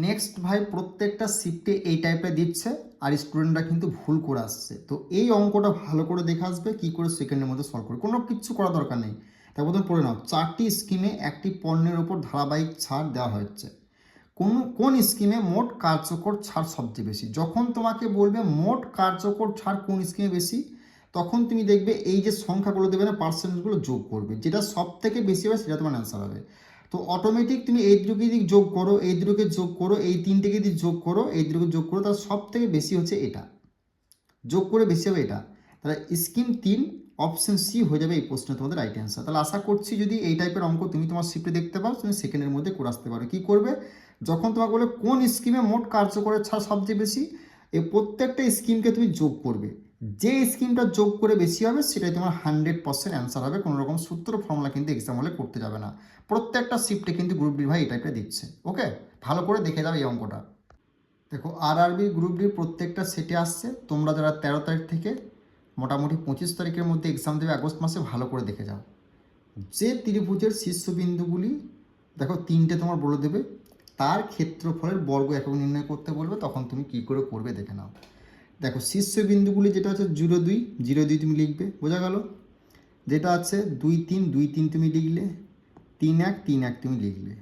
Next ভাই প্রত্যেকটা শিফটে এই টাইপের দিচ্ছে আর স্টুডেন্টরা কিন্তু ভুল করে আসছে। তো এই অঙ্কটা ভালো করে দেখে আসবে কী করে সেকেন্ডের মধ্যে সলভ করে, কোনো কিছু করা দরকার নেই। তারপর তুমি পড়ে নাও, 4টি স্কিমে একটি পণ্যের ওপর ধারাবাহিক ছাড় দেওয়া হচ্ছে। কোন স্কিমে মোট কার্যকর ছাড় সবচেয়ে বেশি? যখন তোমাকে বলবে মোট কার্যকর ছাড় কোন স্কিমে বেশি, তখন তুমি দেখবে এই যে সংখ্যাগুলো দেবে না, পার্সেন্টেজগুলো যোগ করবে, যেটা সব থেকে বেশি হবে সেটা তোমার অ্যান্সার হবে। তো অটোমেটিক তুমি এই দুটোকে দিক যোগ করো, এই দুটোকে যোগ করো, এই তিনটেকে দিক যোগ করো, এই দুটোকে যোগ করো, তার সব থেকে বেশি হচ্ছে এটা, যোগ করে বেশি হবে এটা। তাহলে স্কিম 3 অপশন সি হয়ে যাবে এই প্রশ্নে তোমাদের রাইট অ্যান্সার। তাহলে আশা করছি যদি এই টাইপের অঙ্ক তুমি তোমার শিফটে দেখতে পাও, তুমি সেকেন্ডের মধ্যে করে আসতে পারো। কী করবে, যখন তোমাকে বলে কোন স্কিমে মোট কার্যকরের ছাড় সবচেয়ে বেশি, এই প্রত্যেকটা স্কিমকে তুমি যোগ করবে, যে স্কিমটা যোগ করে বেশি হবে সেটাই তোমার 100% অ্যান্সার হবে। কোনো রকম সূত্র ফর্মুলা কিন্তু এক্সাম হলে করতে যাবে না। প্রত্যেকটা শিফটে কিন্তু গ্রুপ ডি ভাই এই টাইপের দিচ্ছে। ওকে, ভালো করে দেখে যাও এই অঙ্কটা। দেখো আরআরবি গ্রুপ ডির প্রত্যেকটা সেটে আসছে। তোমরা যারা 13 তারিখ থেকে মোটামুটি 25 তারিখের মধ্যে এক্সাম দেবে আগস্ট মাসে, ভালো করে দেখে যাও। যে ত্রিভুজের শীর্ষবিন্দুগুলি দেখো তিনটে তোমার বলে দেবে, তার ক্ষেত্রফলের বর্গ একক নির্ণয় করতে বলবে, তখন তুমি কি করে করবে দেখে নাও। দেখো শীর্ষবিন্দুগুলি যেটা আছে 0 2 0 2 তুমি লিখবে, বোঝা গেল। যেটা আছে 2 3 2 3 তুমি লিখলে, 3 1 3 1 তুমি লিখলে।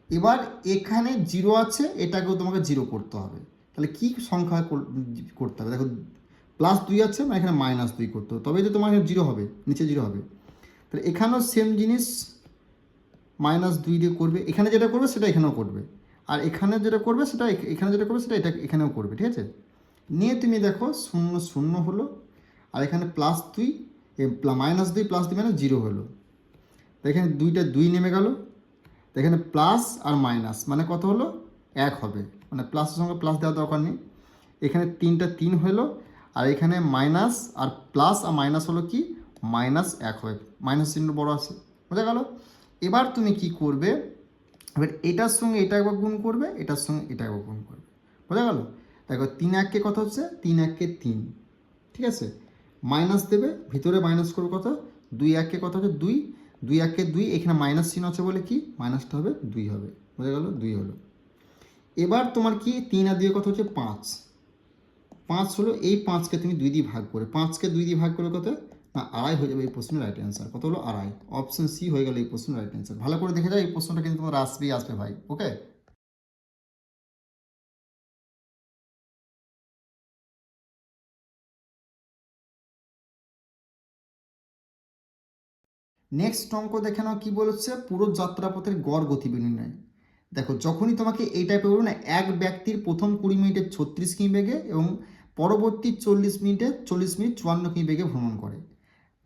এবার এখানে 0 আছে, এটাকেও তোমাকে 0 করতে হবে। তাহলে কি সংখ্যা করতে হবে, দেখো +2 আছে, মানে এখানে -2 করতে হবে, তবেই তো তোমার 0 হবে, নিচে 0 হবে। তাহলে এখানেও সেম জিনিস, -2 দিয়ে করবে, এখানে যেটা করবে সেটা এখানেও করবে, আর এখানে যেটা করবে সেটা এখানে যেটা করবে সেটা এটা এখানেও করবে, ঠিক আছে। নিয়ে তুমি দেখো 0 0 হলো, আর এখানে +2 -2 +2 মানে 0 হলো। তো এখানে 2টা 2 নেমে গেল, তো এখানে প্লাস আর মাইনাস মানে কত হলো, 1 হবে, মানে প্লাসের সঙ্গে প্লাস দেওয়ার দরকার নেই। এখানে 3টা 3 হলো, আর এখানে মাইনাস আর প্লাস আর মাইনাস হলো কি, -1 হবে, মাইনাস চিহ্ন বড় আছে, বোঝা গেল। এবার তুমি কি করবে, এবার এটার সঙ্গে এটা একবার গুণ করবে, এটার সঙ্গে এটা একবার গুণ করবে, বোঝা গেল। দেখো 3 1 কে কত হচ্ছে, 3 1 কে 3, ঠিক আছে। মাইনাস দেবে, ভিতরে মাইনাস করবে কত, 2 1 কে কত হচ্ছে 2, 2 1 কে 2, এখানে মাইনাস চিহ্ন আছে বলে কি মাইনাসটা হবে 2 হবে, বোঝা গেল, 2 হলো। এবার তোমার কি 3 আর 2 কত হচ্ছে 5, 5 হলো। এই 5কে তুমি 2 দিয়ে ভাগ করে, 5কে 2 দিয়ে ভাগ করে কত না 2.5 হয়ে যাবে এই প্রশ্নের রাইট অ্যান্সার। কত হলো 2.5, অপশন সি হয়ে গেল এই প্রশ্নের রাইট অ্যান্সার। ভালো করে দেখে যাও, এই প্রশ্নটা কিন্তু তোমার আসবেই আসবে ভাই। ওকে, নেক্সট অঙ্ক দেখে নাও কি বলেছে, পুরো যাত্রাপথের গড় গতিবেগ নির্ণয়। দেখো যখনই তোমাকে এই টাইপের বলবো না, এক ব্যক্তির প্রথম 20 মিনিটে 36 কিমি বেগে এবং পরবর্তী 40 মিনিট 54 কিমি বেগে ভ্রমণ করে,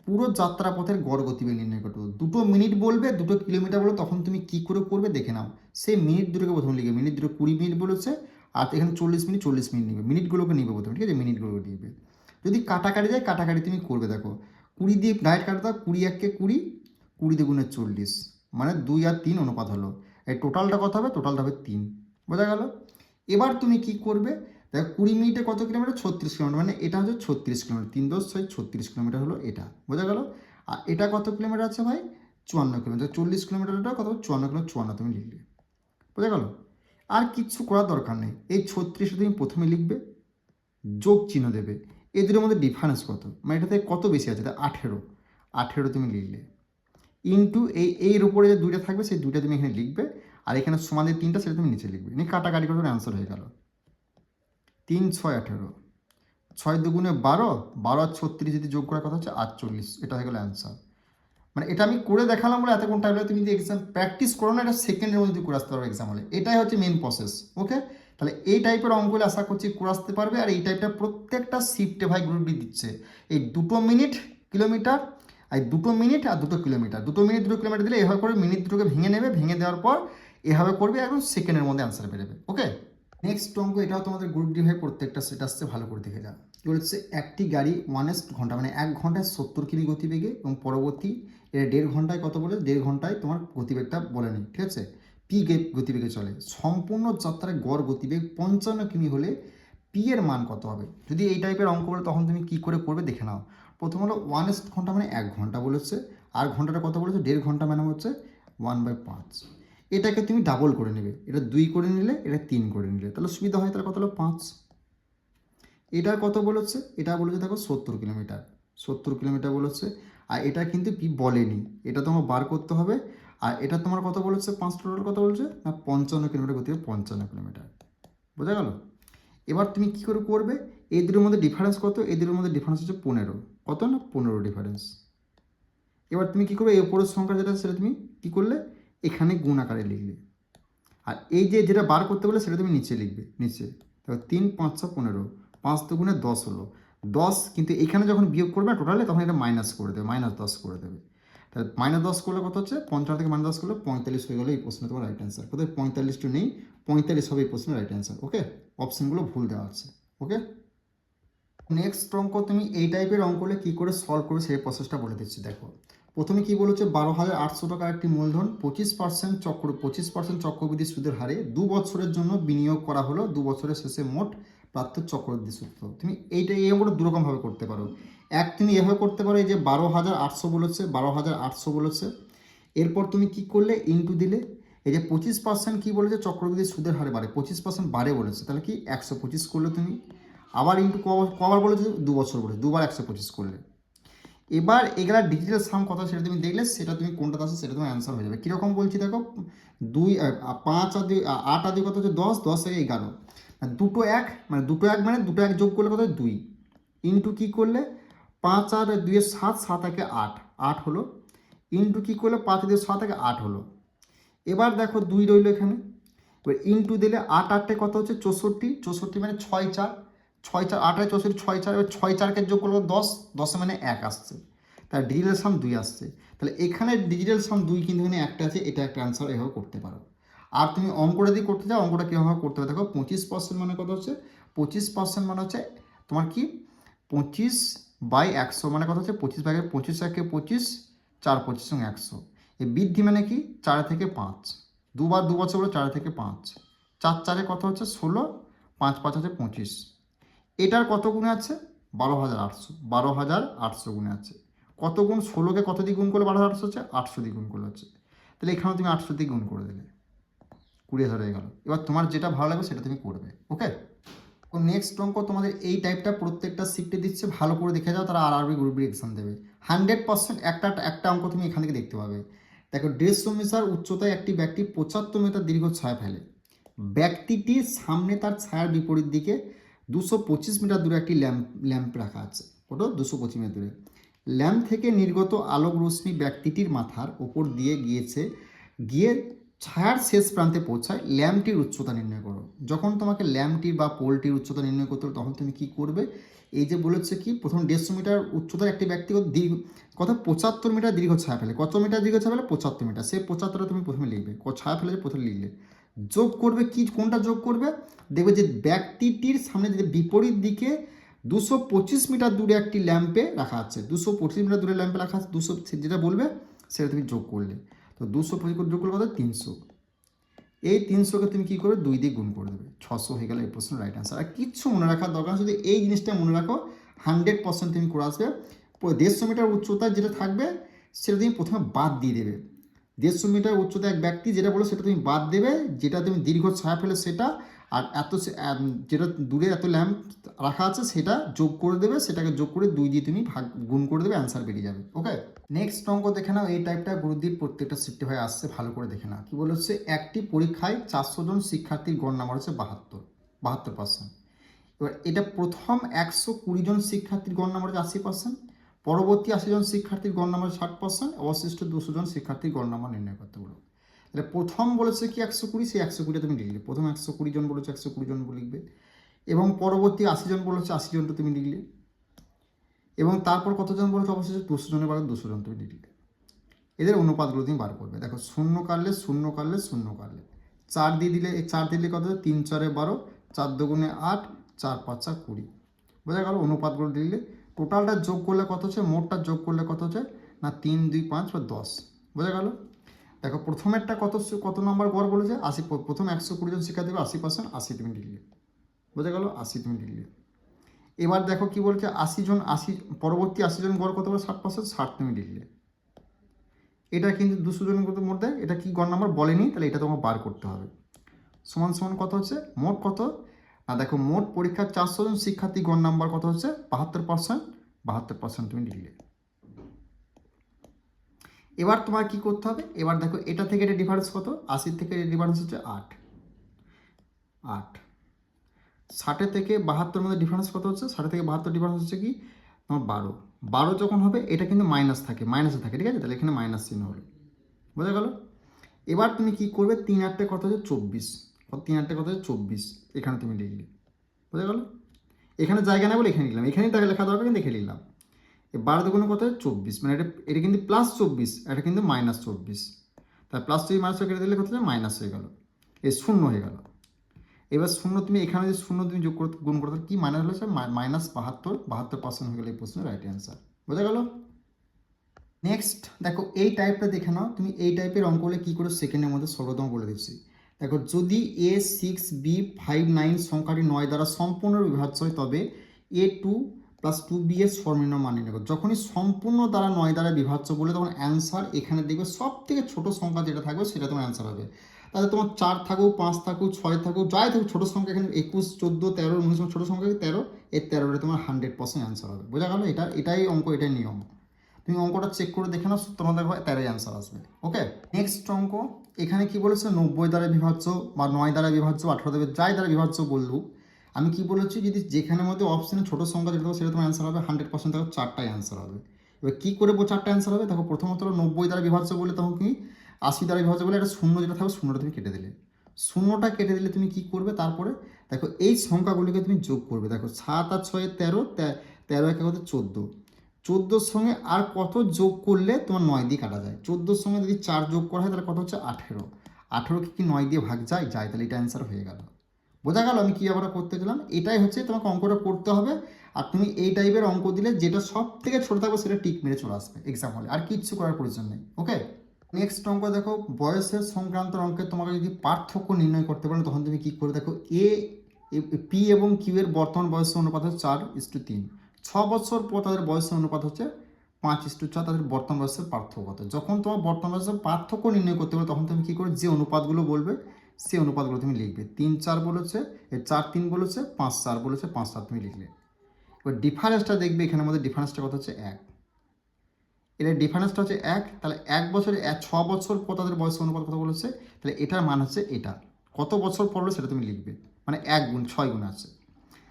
পুরো যাত্রাপথের গড় গতিবেগ নির্ণয় করতে হবে। 2 মিনিট বলবে, 2 কিলোমিটার বলবে, তখন তুমি কি করে করবে দেখে নাও। সেই মিনিট দুটোকে প্রথমে লিখবে, মিনিট দুটো 20 মিনিট বলেছে, আর এখানে 40 মিনিট 40 মিনিট নিবে, মিনিটগুলোকে নিবে প্রথমে, ঠিক আছে, মিনিটগুলোকে নিবে। যদি কাটাকাটি যায় কাটাকাটি তুমি করবে, দেখো 20 দিয়ে ডাইরেক্ট কাটতে দাও, 20 1 কে 20, 20 দুগুণে 40, মানে 2 আর 3 অনুপাত হলো। এই টোটালটা কত হবে, টোটালটা হবে 3, বোঝা গেল। এবার তুমি কি করবে, দেখো 20 মিনিটে কত কিলোমিটার, 36 কিলোমিটার, মানে এটা হচ্ছে 36 কিলোমিটার, 3 10 6 36 কিলোমিটার হলো এটা, বোঝা গেল। আর এটা কত কিলোমিটার আছে ভাই, 54 কিলোমিটার, 40 কিলোমিটারটা কত 54 কিলোমিটার, 54 তুমি লিখলে, বোঝা গেল। আর কিচ্ছু করার দরকার নেই, এই 36 তুমি প্রথমে লিখবে, যোগ চিহ্ন দেবে, এই দুটোর মধ্যে ডিফারেন্স কত, মানে এটাতে কত বেশি আছে, 18, 18 তুমি লিখলে, ইন্টু এর উপরে যে 2টা থাকবে সেই 2টা তুমি এখানে লিখবে, আর এখানে সমান যে 3টা সেটা তুমি নিচে লিখবে, নিয়ে কাটাকাটি করে অ্যান্সার হয়ে গেল। 3 6 18, 6 দুগুণে 12, 12 আর 36 যদি যোগ করার কথা হচ্ছে 48, এটা হয়ে গেল অ্যান্সার। মানে এটা আমি করে দেখালাম বলে এত কোন টাইম লাগে, তুমি যদি এক্সাম প্র্যাকটিস করো না, এটা সেকেন্ডের মধ্যে করে আসতে পারবে এক্সাম হলে, এটাই হচ্ছে মেন প্রসেস। ওকে, তাহলে এই টাইপের অঙ্কগুলো আশা করছি করে আসতে পারবে। আর এই টাইপটা প্রত্যেকটা শিফটে ভাই গ্রুপ ডি দিচ্ছে, এই 2 মিনিট কিলোমিটার, আর 2 মিনিট আর 2 কিলোমিটার, 2 মিনিট 2 কিলোমিটার দিলে এভাবে করে মিনিট দুটোকে ভেঙে নেবে, ভেঙে দেওয়ার পর এভাবে করবে, একদম সেকেন্ডের মধ্যে অ্যান্সার বেরোবে। ওকে, নেক্সট অঙ্ক, এটাও তোমাদের গ্রুপ ডি ভাই প্রত্যেকটা সেট আসছে, ভালো করে দেখে যাও। কি বলছে, একটি গাড়ি 1 ঘন্টা মানে 1 ঘন্টায় 70 কিমি গতিবেগে এবং পরবর্তী এটা 1.5 ঘন্টায় কত বলে, 1.5 ঘন্টায় তোমার গতিবেগটা বলে নিই, ঠিক আছে, পি গতিবেগে চলে। সম্পূর্ণ যাত্রায় গড় গতিবেগ 55 কিমি হলে পি এর মান কত হবে? যদি এই টাইপের অঙ্ক বলে তখন তুমি কি করে করবে দেখে নাও। প্রথম হলো 1 ঘন্টা মানে 1 ঘন্টা বলেছে, আর ঘন্টাটা কত বলেছে 1.5 ঘন্টা, মানে হচ্ছে 1/5। এটাকে তুমি ডাবল করে নেবে, এটা 2 করে নিলে, এটা 3 করে নিলে, তাহলে সুবিধা হয়। তাহলে কত হলো 5। এটা কত বলেছে, এটা বলেছে দেখো 70 কিলোমিটার, 70 কিলোমিটার বলেছে। আর এটা কিন্তু বলেনি, এটা তোমার বার করতে হবে। আর এটা তোমার কত বলেছে, 5 টোটাল কত বলেছে না 55 কিলোমিটার গতি, 55 কিলোমিটার। বোঝা গেল? এবার তুমি কী করে করবে, এই দুটোর মধ্যে ডিফারেন্স কত, এই দুটোর মধ্যে ডিফারেন্স হচ্ছে 15, কত না 15 ডিফারেন্স। এবার তুমি কী করবে, এই ওপরের সংখ্যা যেটা সেটা তুমি কী করলে এখানে গুণ আকারে লিখলে, আর এই যে যেটা বার করতে বলে সেটা তুমি নিচে লিখবে, নিচে। তাহলে 3 5 15, 5 দুগুণে 10 হলো 10, কিন্তু এখানে যখন বিয়োগ করবে টোটালে তখন এটা মাইনাস করে দেবে, -10 করে দেবে। তাহলে -10 করলে কত হচ্ছে, 55 থেকে -10 করলে 45 হয়ে গেলে এই প্রশ্নে তোমার রাইট অ্যান্সার। কোথায় 45 নেই, 45 হবে এই প্রশ্নের রাইট অ্যান্সার। ওকে, অপশানগুলো ভুল দেওয়া আছে। ওকে, নেক্সট অঙ্ক তুমি এই টাইপের অঙ্ক হলে কী করে সলভ করবে সেই প্রসেসটা বলে দিচ্ছি। দেখো প্রথমে কি বলেছে, 12,800 টাকার একটি মূলধন 25% চক্রবৃদ্ধি সুদের হারে 2 বছরের জন্য বিনিয়োগ করা হলো, 2 বছরের শেষে মোট প্রাপ্ত চক্রবৃদ্ধি সুদ। তুমি এই অঙ্কটা দুরকমভাবে করতে পারো। এক তুমি এভাবে করতে পারো, এই যে 12,800 বলেছে, 12,800 বলেছে, এরপর তুমি কি করলে ইনটু দিলে, এই যে 25% কি বলেছে চক্রবৃদ্ধি সুদের হারে বাড়ে, 25% বাড়ে বলেছে, তাহলে কি 125 করলে তুমি, আবার ইন্টু কবার বলেছে 2 বছর বলে, দুবার 125 করলে। এবার এগুলার ডিজিটাল সাম কত সেটা তুমি দেখলে, সেটা তুমি কোনটা আছে সেটা তোমার অ্যান্সার হয়ে যাবে। কীরকম বলছি দেখো, 5 আর 2 8 আর 2 কত হচ্ছে 10, 10 থেকে 11, দুটো এক মানে দুটো এক যোগ করলে কত 2, ইন্টু কী করলে 5 আর 2 7, 7 একে 8, 8 হলো, ইন্টু কী করলে 5 আর 2 7 একে 8 হলো। এবার দেখো 2 রইলো এখানে, এবার ইন্টু দিলে 8 8টে কত হচ্ছে 64, 64 মানে 6 4, 6 4 8 64, 6 4, এবার 6 4কে যোগ করলে 10, 10 মানে 1 আসছে, তার ডিজিটাল সাম 2 আসছে। তাহলে এখানে ডিজিটাল সাম 2 কিন্তু এখানে একটা আছে, এটা একটা অ্যান্সার, এভাবে করতে পারো। আর তুমি অঙ্কটা দিয়ে করতে চাও, অঙ্কটা কীভাবে করতে হবে দেখো, 25% মানে কত হচ্ছে, 25% মানে হচ্ছে তোমার কি 25/100 মানে কত হচ্ছে 25/25, 25 4 25 এবং 100। এই বৃদ্ধি মানে কি 4 থেকে 5, দুবার 2 বছর হলো 4 থেকে 5, 4 4 কত হচ্ছে 16, 5 5 হচ্ছে 25। এটার কত গুণে আছে 12,800, 12,800 গুণে আছে। কত গুণ 16কে কত দিয়ে গুণ করলে 12,800 হচ্ছে, 800 দিয়ে গুণ করলে হচ্ছে। তাহলে এখানে তুমি 800 দিয়ে গুণ করে দিলে, 20,000 হয়ে গেল। এবার তোমার যেটা ভালো লাগবে সেটা তুমি করবে। ওকে, তো নেক্সট অঙ্ক তোমাদের এই টাইপটা প্রত্যেকটা শিফটে দিচ্ছে, ভালো করে দেখে যাও, তারা আরআরবি গ্রুপ বি এক্সাম দেবে 100%। একটা অঙ্ক তুমি এখান থেকে দেখতে পাবে। দেখো 150 মিটার উচ্চতায় একটি ব্যক্তি 75 মিটার দীর্ঘ ছায়া ফেলে, ব্যক্তিটির সামনে তার ছায়ার বিপরীত দিকে 225 মিটার দূরে একটি ল্যাম্প রাখা আছে। ওটা 225 মিটার দূরে। ল্যাম্প থেকে নির্গত আলোক রশ্মি ব্যক্তিটির মাথার ওপর দিয়ে গিয়ে ছায়ার শেষ প্রান্তে পৌঁছায়। ল্যাম্পটির উচ্চতা নির্ণয় করো। যখন তোমাকে ল্যাম্পটির বা পোলটির উচ্চতা নির্ণয় করতে হবে তখন তুমি কি করবে, এই যে বলেছে কি প্রথম 150 মিটার উচ্চতার একটি ব্যক্তিগত দীর্ঘ কত 75 মিটার দীর্ঘ ছায়া ফেলে, কত মিটার দীর্ঘ ছায়া ফেলে 75 মিটার, সে 75টা তুমি প্রথমে লিখবে, ছায়া ফেলে যে প্রথমে লিখলে, যোগ করবে কি, কোনটা যোগ করবে, দেখবে যে ব্যক্তিটির সামনে যে বিপরীত দিকে 225 মিটার দূরে একটি ল্যাম্পে রাখা আছে, 225 মিটার দূরে ল্যাম্পে রাখা আছে, 200 যেটা বলবে সেটা তুমি যোগ করলে, তো 225 যোগ করলে কত 300, এই 300কে তুমি কী করবে 2 দিয়ে গুণ করে দেবে, 600 হয়ে গেলে এই প্রশ্নের রাইট অ্যান্সার। আর কিচ্ছু মনে রাখার দরকার, শুধু এই জিনিসটা মনে রাখো, 100% তুমি করে আসবে। 150 মিটার উচ্চতায় যেটা থাকবে সেটা তুমি প্রথমে বাদ দিয়ে দেবে, 150 মিটার উচ্চতা এক ব্যক্তি যেটা বলো সেটা তুমি বাদ দেবে, যেটা তুমি দীর্ঘ ছায়া ফেলে সেটা, আর যেটা দূরে এত ল্যাম্প রাখা আছে সেটা যোগ করে দেবে, সেটাকে যোগ করে 2 দিয়ে তুমি গুণ করে দেবে, অ্যান্সার বেরিয়ে যাবে। ওকে, নেক্সট অঙ্ক দেখে নাও, এই টাইপটা গুরুদ্বীপ প্রত্যেকটা শিফটে হয়ে আসছে, ভালো করে দেখে নাও। কী বলে হচ্ছে, একটি পরীক্ষায় 400 জন শিক্ষার্থীর গড় নাম্বার হচ্ছে 72%। এবার এটা প্রথম 120 জন শিক্ষার্থীর গড় নাম্বার হচ্ছে 80%, পরবর্তী 80 জন শিক্ষার্থীর গড় নাম্বার 60%, অবশিষ্ট 200 জন শিক্ষার্থীর গড় নাম্বার নির্ণয় করতে বলো। তাহলে প্রথম বলেছে কি 120, সেই 120টা তুমি লিখলে, প্রথম 120 জন বলেছে 120 জন লিখবে, এবং পরবর্তী 80 জন বলেছে 80 জনটা তুমি লিখলে, এবং তারপর কতজন বলেছে অবশেষে 200 জনের বারে 200 জন তুমি লিখলে। এদের অনুপাতগুলো তুমি বার করবে। দেখো 0 কাটলে 0 কাটলে 0 কাটলে 4 দিয়ে দিলে, এই 4 দিলে কত 3 4 12, 4 দুগুণে 8, 4 5 20, বোঝা গেল। অনুপাতগুলো দিলে টোটালটা যোগ করলে কত হচ্ছে, মোটটা যোগ করলে কত হচ্ছে না 3 2 5 বা 10, বোঝা গেল। দেখো প্রথমেরটা কত নম্বর গড় বলেছে 80, প্রথম 120 জন শিক্ষার্থী দেবে 80%, 80 তুমি লিখলে, বোঝা গেল 80 তুমি লিখলে। এবার দেখো কি বলছে 80 জন, 80 পরবর্তী 80 জন গড় কত বলে 60%, 60 তুমি লিখলে। এটা কিন্তু 200 জনের মধ্যে এটা কি গড় নাম্বার বলেনি, তাহলে এটা তোমাকে বার করতে হবে। সমান সমান কত হচ্ছে মোট কত না, দেখো মোট পরীক্ষার 400 জন শিক্ষার্থী গড় নাম্বার কত হচ্ছে 72%। 72% তুমি লিখলে। এবার তোমার কি করতে হবে, এবার দেখো এটা থেকে এটা ডিফারেন্স কত, 80 থেকে এটা ডিফারেন্স হচ্ছে 8। 60 থেকে 72 মধ্যে ডিফারেন্স কত হচ্ছে, 60 থেকে 72 ডিফারেন্স হচ্ছে কি তোমার 12। 12 যখন হবে এটা কিন্তু মাইনাস থাকে, মাইনাসে থাকে, ঠিক আছে, তাহলে এখানে মাইনাস চিহ্ন হলো, বোঝা গেল। এবার তুমি কি করবে, 3 8 কত হচ্ছে 24, 3 8 কত হচ্ছে 24, এখানে তুমি লিখলে, বোঝা গেল। এখানে জায়গা নেই বলে এখানে লিখলাম, এখানেই তাকে লেখা দরকার কিন্তু এখানে লিখলাম। 12 দুগুণে কত হয় 24, মানে এটা কিন্তু প্লাস 24, এটা কিন্তু মাইনাস 24, তাহলে প্লাস 24 মাইনাস কেটে দিলে কত হচ্ছে মাইনাস হয়ে গেল, এই শূন্য হয়ে গেল। এবার শূন্য তুমি এখানে যে শূন্য তুমি যোগ করতে গুণ করতে কি মাইনাস হচ্ছে মাইনাস 72% হয়ে গেল এই প্রশ্নের রাইট অ্যান্সার, বোঝা গেল। নেক্সট দেখো এই টাইপটা দেখে নাও, তুমি এই টাইপের অঙ্ক হলে কী করে সেকেন্ডের মধ্যে সর্বপ্রথম বলে দিচ্ছি। দেখো যদি A6B59 সংখ্যাটি 9 দ্বারা সম্পূর্ণ বিভাজ্য হয় তবে A2 + 2B এর সর্বনিম্ন মান নির্ণয় করো। যখনই সম্পূর্ণ দ্বারা 9 দ্বারা বিভাজ্য বলে তখন অ্যান্সার এখানে দেখবে সব থেকে ছোটো সংখ্যা যেটা থাকবে সেটা তোমার অ্যান্সার হবে। তাহলে তোমার 4 থাকুক 5 থাকুক 6 থাকুক যাই থাকুক ছোটো সংখ্যা এখানে 21 14 13 19 ছোটো সংখ্যা 13, এর 13টা তোমার 100% অ্যান্সার হবে, বোঝা গেল। এটাই অঙ্ক, এটাই নিয়ম। তুমি অঙ্কটা চেক করে দেখে নাও, তোমার দেখো 13 অ্যান্সার আসবে। ওকে, নেক্সট অঙ্ক এখানে কি বলেছে 90 দ্বারা বিভাজ্য বা 9 দ্বারা বিভাজ্য 18 দ্বারা যাই দ্বারা বিভাজ্য বললু। আমি কি বলেছি, যদি যেখানের মধ্যে অপশানে ছোটো সংখ্যা যেটা দেবো সেটা তোমার অ্যান্সার হবে 100%, দেখো 4টাই অ্যান্সার হবে। এবার কী করে 4টা অ্যান্সার হবে, দেখো প্রথমত 90 দ্বারা বিভাজ্য বলে তখন কি 80 দ্বারা বিভাজ্য বলে এটা শূন্য যেটা থাকবে শূন্যটা তুমি কেটে দিলে। শূন্যটা কেটে দিলে তুমি কি করবে, তারপরে দেখো এই সংখ্যাগুলিকে তুমি যোগ করবে। দেখো 7 আর 6 13, 13 একে কত 14, 14 সঙ্গে আর কত যোগ করলে তোমার 9 দিয়ে কাটা যায়। 14 সঙ্গে যদি 4 যোগ করা হয় তাহলে কত হচ্ছে 18, 18কে কি 9 দিয়ে ভাগ যায়, তাহলে এটা অ্যান্সার হয়ে গেল, বোঝা গেল আমি কী ব্যাপারটা করতে গেলাম। এটাই হচ্ছে তোমাকে অঙ্কটা করতে হবে, আর তুমি এই টাইপের অঙ্ক দিলে যেটা সব থেকে ছোটো থাকবে সেটা টিক মেরে চলে আসবে এক্সাম হলে, আর কিচ্ছু করার প্রয়োজন নেই। ওকে, নেক্সট অঙ্ক দেখো বয়সের সংক্রান্ত অঙ্কে তোমাকে যদি পার্থক্য নির্ণয় করতে পারো তখন তুমি কী করে, দেখো পি এবং কিউ এর বর্তমান বয়সের অনুপাত হচ্ছে 4:3, 6 বছর পর তাদের বয়সের অনুপাত হচ্ছে 5:4, তাদের বর্তমান বয়সের পার্থক্য কত। যখন তোমার বর্তমান বয়সের পার্থক্য নির্ণয় করতে পারো তখন তুমি কী করে, যে অনুপাতগুলো বলবে সেই অনুপাতগুলো তুমি লিখবে। 3 4 বলেছে, 4 3 বলেছে, 5 4 বলেছে, 5 4 তুমি লিখলে। এবার ডিফারেন্সটা দেখবে, এখানের মধ্যে ডিফারেন্সটা কত হচ্ছে 1, এর ডিফারেন্সটা হচ্ছে 1, তাহলে 1 বছরে 6 বছর পর তাদের বয়সের অনুপাত কত বলেছে, তাহলে এটার মান হচ্ছে এটা, কত বছর পর হলো সেটা তুমি লিখবে, মানে 1 গুণ 6 গুণ আছে।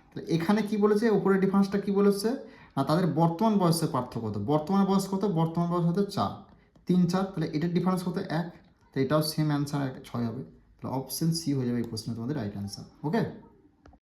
তাহলে এখানে কি বলেছে, উপরের ডিফারেন্সটা কি বলেছে না, তাদের বর্তমান বয়সের পার্থক্য কত, বর্তমান বয়স কত, বর্তমান বয়স হতে 4 3 4, তাহলে এটার ডিফারেন্স কত 1, তো এটাও সেম অ্যান্সার 6 হবে। তাহলে অপশন সি হয়ে যাবে এই প্রশ্নে তোমাদের রাইট অ্যান্সার। ওকে।